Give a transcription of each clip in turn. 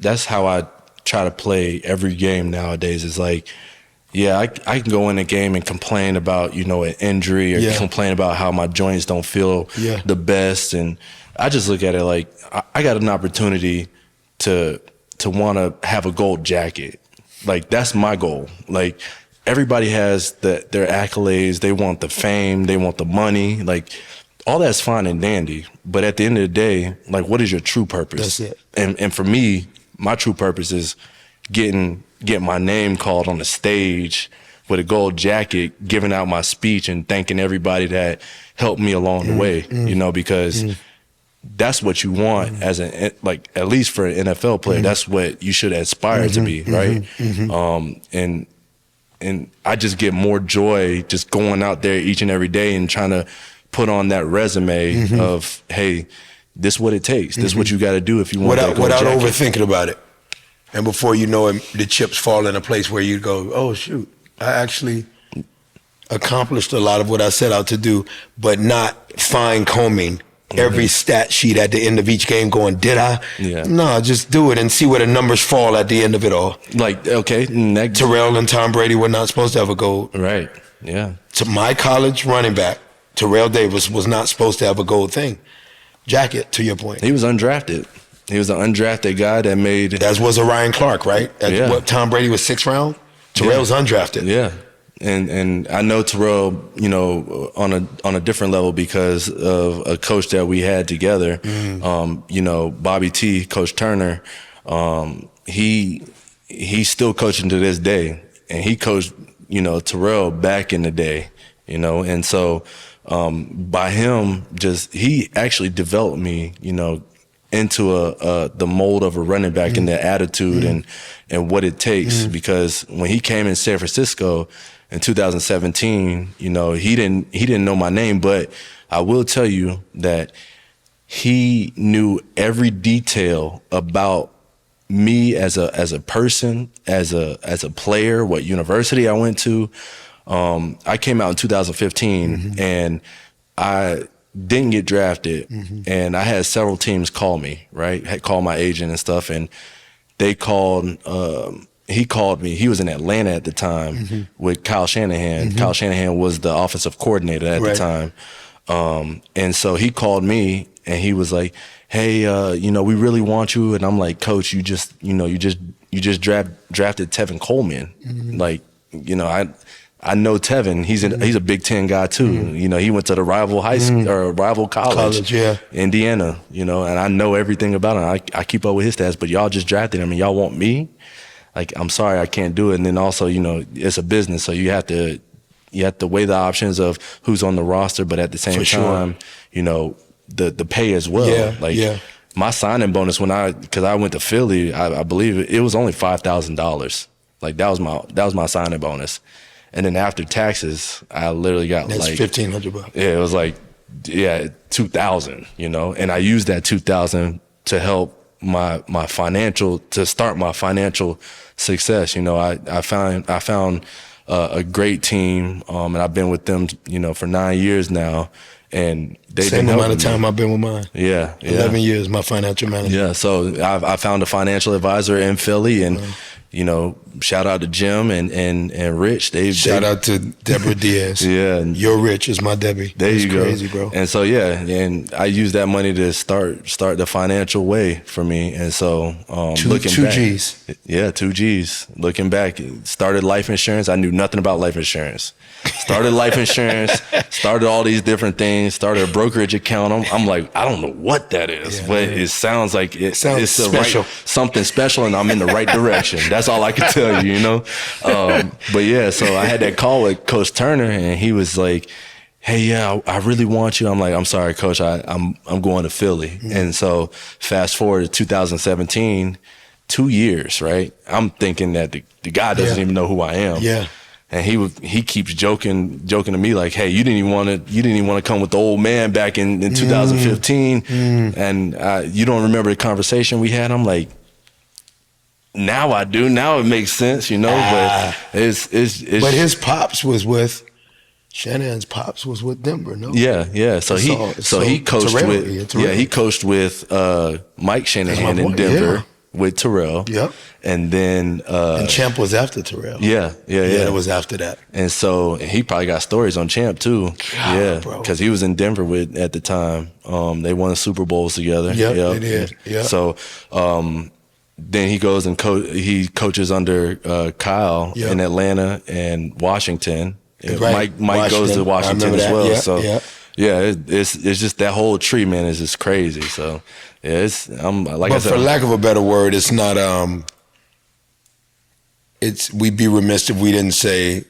that's how I try to play every game nowadays. Is like, yeah, I can go in a game and complain about, you know, an injury or complain about how my joints don't feel the best. And I just look at it like I got an opportunity to want to have a gold jacket. Like, that's my goal. Like, everybody has their accolades. They want the fame. They want the money. Like, all that's fine and dandy. But at the end of the day, like, what is your true purpose? That's it. And for me, my true purpose is getting my name called on the stage with a gold jacket, giving out my speech and thanking everybody that helped me along the way, you know, because that's what you want as like, at least for an NFL player, that's what you should aspire to be, right? And I just get more joy just going out there each and every day and trying to put on that resume of, hey, this is what it takes. This is what you got to do if you want that gold without jacket. overthinking about it. And before you know it, the chips fall in a place where you go, oh, shoot, I actually accomplished a lot of what I set out to do, but not fine-combing every stat sheet at the end of each game going, did I? Yeah. No, just do it and see where the numbers fall at the end of it all. Like, okay. Terrell and Tom Brady were not supposed to have a gold. Right, yeah. To my college running back, Terrell Davis was not supposed to have a gold jacket, to your point. He was undrafted. He was an undrafted guy that made... As was Orion Clark, right? What, Tom Brady was 6th round? Terrell's undrafted. Yeah. And I know Terrell, you know, on a different level because of a coach that we had together. You know, Bobby T, Coach Turner, he's still coaching to this day. And he coached, you know, Terrell back in the day, you know. And so by him, he actually developed me, you know, into the mold of a running back and the attitude and what it takes. Because when he came in San Francisco in 2017, you know, he didn't know my name, but I will tell you that he knew every detail about me as a person, as a player, what university I went to. I came out in 2015 and I didn't get drafted, and I had several teams call me, right? Had called my agent and stuff, and they called, he called me. He was in Atlanta at the time with Kyle Shanahan. Kyle Shanahan was the offensive coordinator at the time. And so he called me and he was like, hey, you know, we really want you. And I'm like, Coach, you just drafted Tevin Coleman. Like, you know, I know Tevin. He's a Big Ten guy too. You know, he went to the rival high school or rival college, Indiana. You know, and I know everything about him. I keep up with his stats. But y'all just drafted him, and y'all want me? Like, I'm sorry, I can't do it. And then also, you know, it's a business, so you have to weigh the options of who's on the roster, but at the same time, you know, the pay as well. My signing bonus because I went to Philly, I believe it was only $5,000. Like, that was my signing bonus. And then after taxes, I literally got that's like $1,500. Yeah, it was like $2,000, you know. And I used that $2,000 to help my financial, to start my financial success. You know, I found a great team, and I've been with them, you know, for 9 years now. And same amount of time I've been with mine. 11 years, my financial manager. Yeah, so I found a financial advisor in Philly, and you know, shout out to Jim and Rich. Shout out to Deborah Diaz. Your Rich is my Debbie. There you go. Crazy, bro. And so and I used that money to start the financial way for me. And so looking back, 2 G's. Yeah, 2 G's. Looking back, started life insurance. I knew nothing about life insurance. Started life insurance. Started all these different things. Started a brokerage account. I'm like, I don't know what that is, but it sounds like it's special. Something special, and I'm in the right direction. That's all I can tell you, you know? But yeah, so I had that call with Coach Turner, and he was like, hey, yeah, I really want you. I'm like, I'm sorry, Coach, I'm going to Philly. And so fast forward to 2017, 2 years, right? I'm thinking that the guy doesn't even know who I am. Yeah. And he keeps joking to me like, hey, you didn't even want to come with the old man back in 2015, and you don't remember the conversation we had. I'm like, now I do. Now it makes sense, you know. But it's but his pops was with Shanahan's pops was with Denver, no? Yeah. So he coached with Mike Shanahan in Denver. with Terrell. Yep. And then And Champ was after Terrell. Yeah. It was after that. And so he probably got stories on Champ too. God, bro. Because he was in Denver with at the time. They won the Super Bowls together. Yep, they did. Yep. So then he goes and he coaches under Kyle Yep. in Atlanta and Washington. Right. Mike goes to Washington as that. well. Yeah, so yeah. it's just that whole tree, man, is just crazy. So yeah, But for lack of a better word, it's not we'd be remiss if we didn't say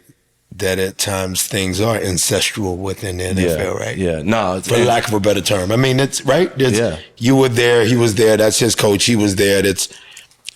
that at times things are ancestral within the NFL, right? Yeah, no. For lack of a better term. I mean, it's right. Yeah. You were there, he was there. That's his coach. He was there.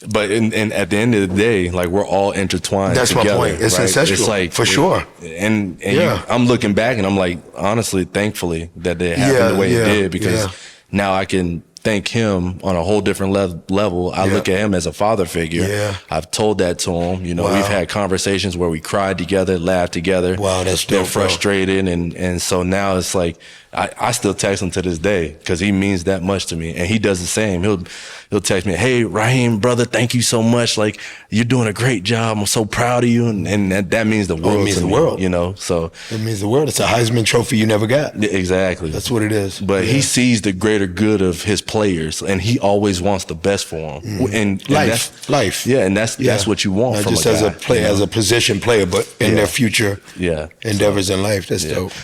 But at the end of the day, like, we're all intertwined. That's together, my point. It's right? ancestral, It's like, for sure. And Yeah. I'm looking back and I'm like, honestly, thankfully that it happened the way it did, because now I can thank him on a whole different level. I look at him as a father figure. Yeah. I've told that to him. You know, Wow. we've had conversations where we cried together, laughed together. Wow, that's been dope, bro. frustrated, and so now it's like I still text him to this day because he means that much to me, and he does the same. He'll text me, "Hey, Raheem, brother, thank you so much. Like, you're doing a great job. I'm so proud of you," and that means the world. It means to the me, world. you know. So It means the world. It's a Heisman Trophy you never got. exactly. That's what it is. But he sees the greater good of his players, and he always wants the best for them. And Life. Yeah, and that's what you want Not from just a as guy, a player, you know? as a position player, but in their future Yeah. endeavors in life. That's dope.